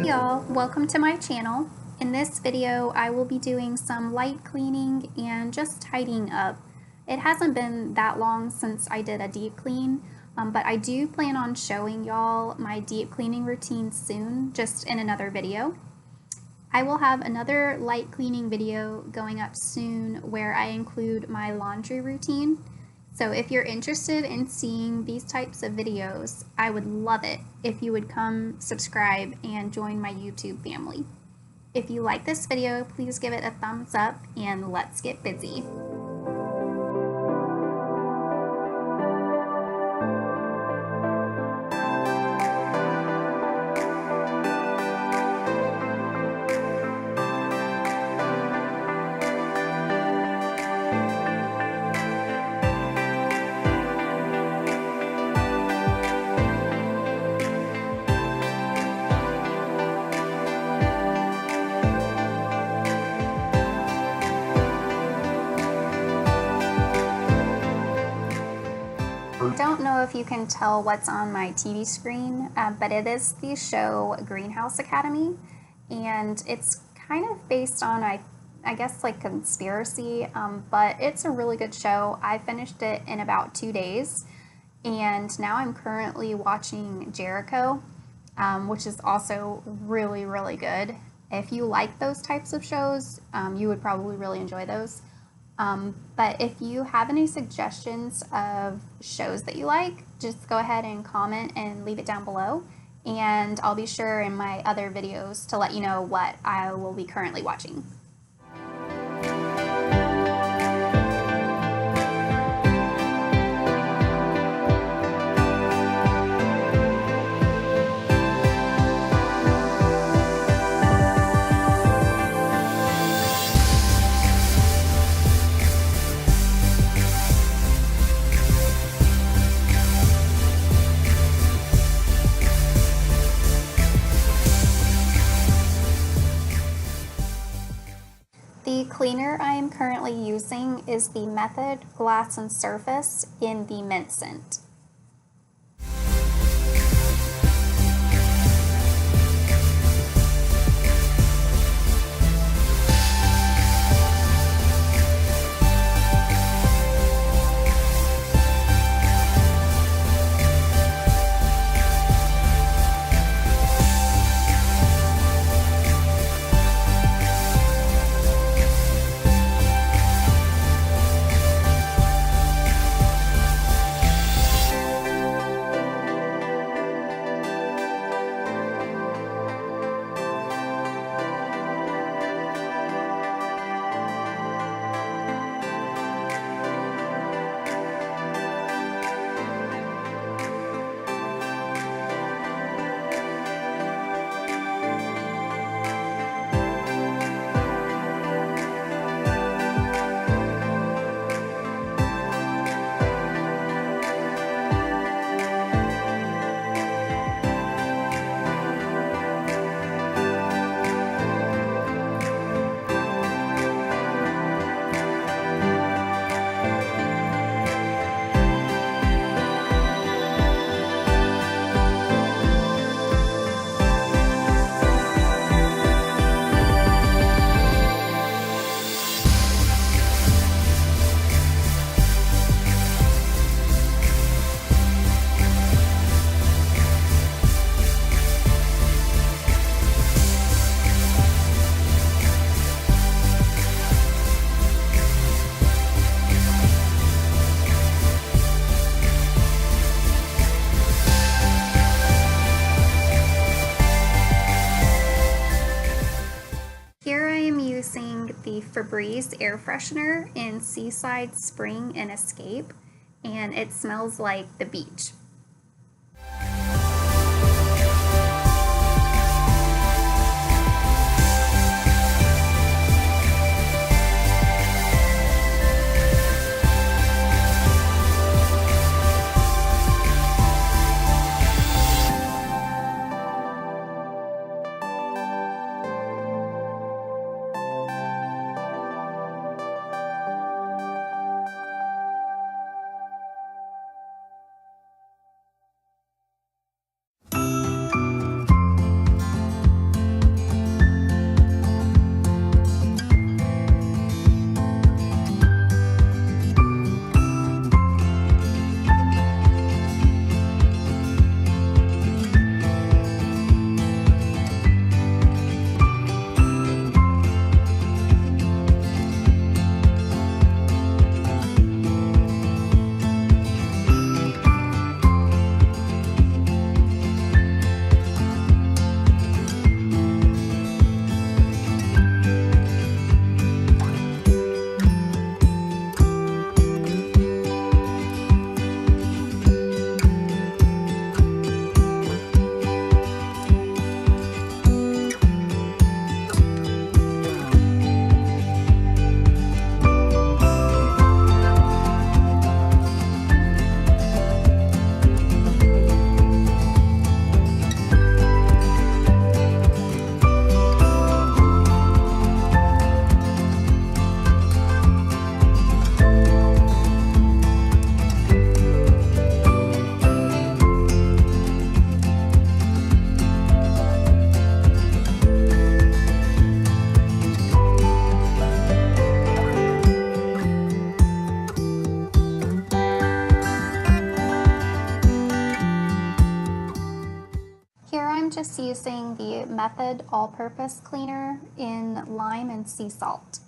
Y'all, welcome to my channel. In this video, I will be doing some light cleaning and just tidying up. It hasn't been that long since I did a deep clean, but I do plan on showing y'all my deep cleaning routine soon, just in another video. I will have another light cleaning video going up soon where I include my laundry routine. So if you're interested in seeing these types of videos, I would love it if you would come subscribe and join my YouTube family. If you like this video, please give it a thumbs up and let's get busy. I don't know if you can tell what's on my TV screen, but it is the show Greenhouse Academy, and it's kind of based on, I guess, like conspiracy, but it's a really good show. I finished it in about 2 days, and now I'm currently watching Jericho, which is also really, really good. If you like those types of shows, you would probably really enjoy those. But if you have any suggestions of shows that you like, just go ahead and comment and leave it down below. And I'll be sure in my other videos to let you know what I will be currently watching. The cleaner I am currently using is the Method Glass and Surface in the mint scent. Here I am using the Febreze air freshener in Seaside Spring and Escape, and it smells like the beach. just using the Method All-Purpose Cleaner in lime and sea salt.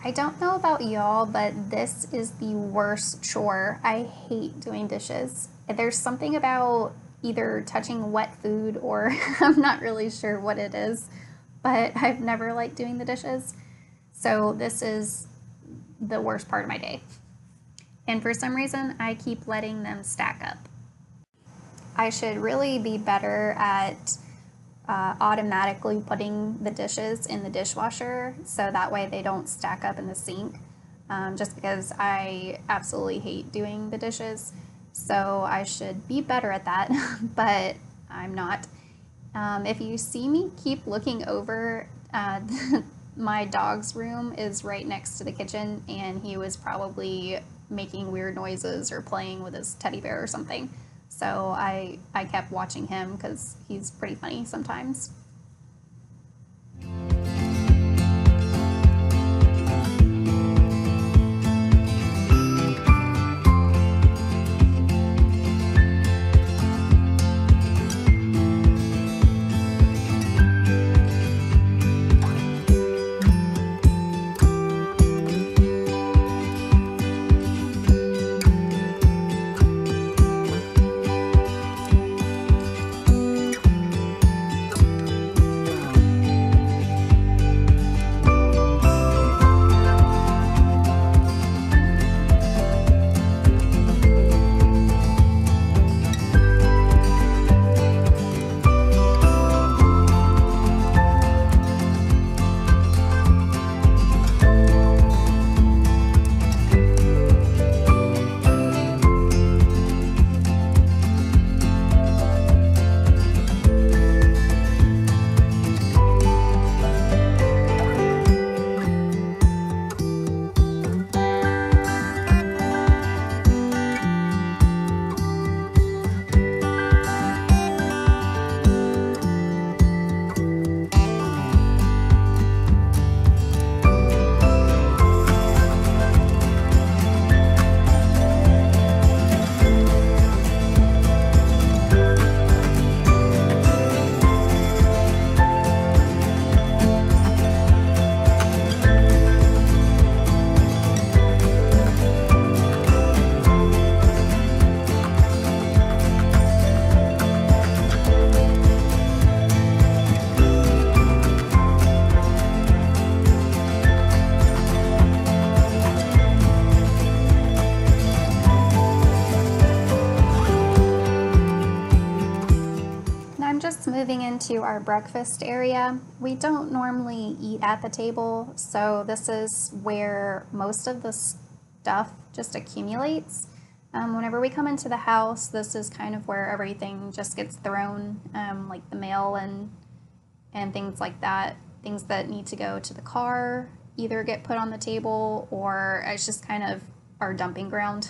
I don't know about y'all, but this is the worst chore. I hate doing dishes. There's something about either touching wet food or I'm not really sure what it is, but I've never liked doing the dishes. So this is the worst part of my day. And for some reason, I keep letting them stack up. I should really be better at automatically putting the dishes in the dishwasher so that way they don't stack up in the sink, just because I absolutely hate doing the dishes. So I should be better at that, but I'm not. If you see me keep looking over, my dog's room is right next to the kitchen, and he was probably making weird noises or playing with his teddy bear or something. So I kept watching him because he's pretty funny sometimes. Moving into our breakfast area. We don't normally eat at the table, so this is where most of the stuff just accumulates. Whenever we come into the house, this is kind of where everything just gets thrown, like the mail and things like that. things that need to go to the car either get put on the table, or it's just kind of our dumping ground.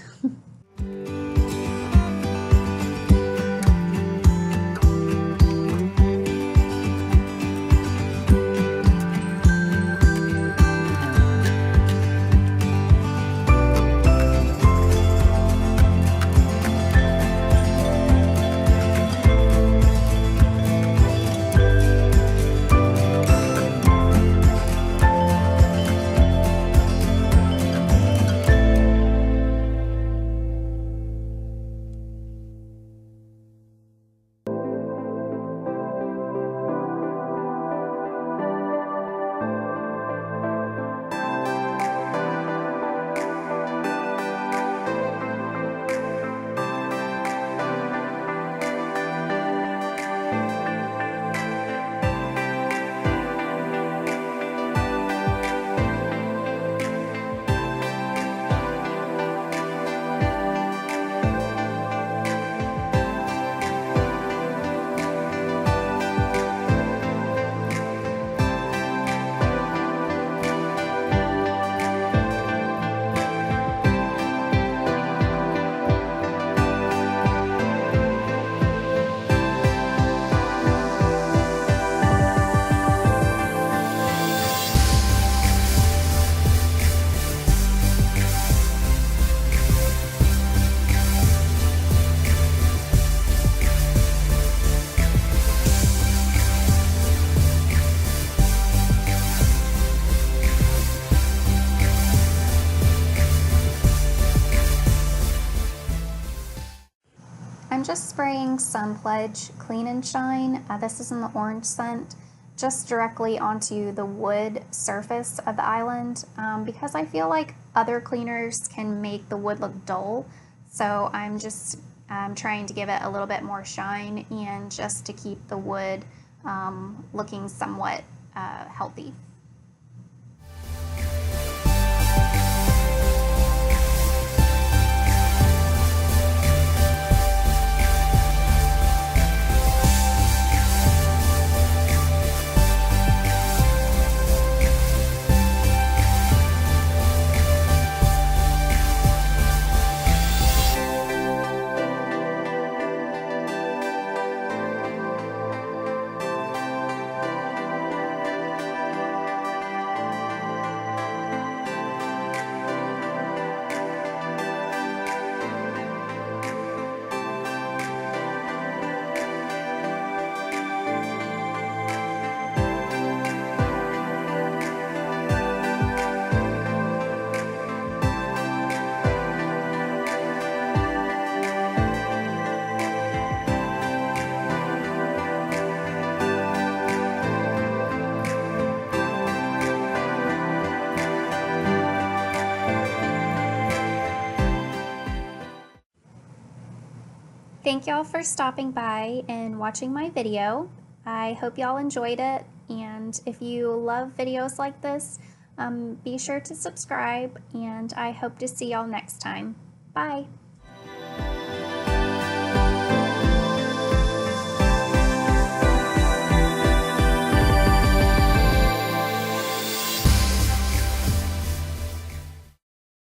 I'm just spraying Sun Pledge Clean and Shine. This is in the orange scent, just directly onto the wood surface of the island, because I feel like other cleaners can make the wood look dull. So I'm just trying to give it a little bit more shine and just to keep the wood looking somewhat healthy. Thank y'all for stopping by and watching my video. I hope y'all enjoyed it, and if you love videos like this, be sure to subscribe, and I hope to see y'all next time. Bye!